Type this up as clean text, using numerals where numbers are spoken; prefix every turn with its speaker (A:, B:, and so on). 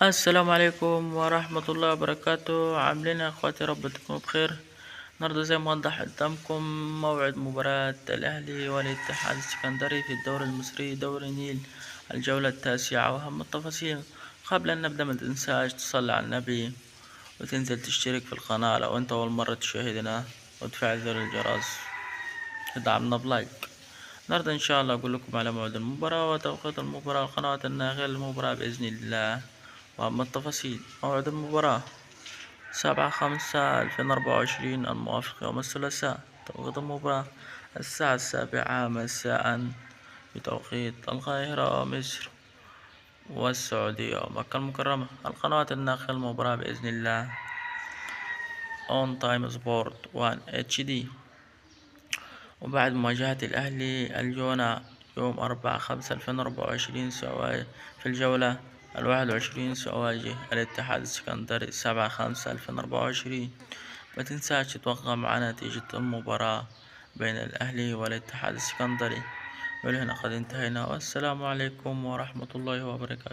A: السلام عليكم ورحمة الله وبركاته. عاملين يا اخواتي؟ رب تكونوا بخير. النهاردة زي ما وضح قدامكم موعد مباراة الأهلي والاتحاد السكندري في الدوري المصري دوري النيل، الجولة التاسعة، وأهم التفاصيل. قبل أن نبدأ ما تنساش تصلي على النبي وتنزل تشترك في القناة لو أنت أول مرة تشاهدنا، وتفعل زر الجرس تدعمنا بلايك. النهاردة إن شاء الله أقول لكم على موعد المباراة وتوقيت المباراة، القنوات الناقلة للمباراة بإذن الله. وأما التفاصيل: موعد المباراة 7/5/2024 الموافق يوم الثلاثاء. توقيت المباراة الساعة 7 مساء بتوقيت القاهرة ومصر والسعودية ومكة المكرمة. القنوات الناقلة للمباراة بإذن الله: اون تايم سبورت 1 HD. وبعد مواجهة الأهلي الجونة يوم 4/5/2024 في الجولة 21 سأواجه الاتحاد السكندري 7/5/2024. ما تنساش تتوقع معنا نتيجة المباراة بين الأهلي والاتحاد السكندري. ولهنا قد انتهينا، والسلام عليكم ورحمة الله وبركاته.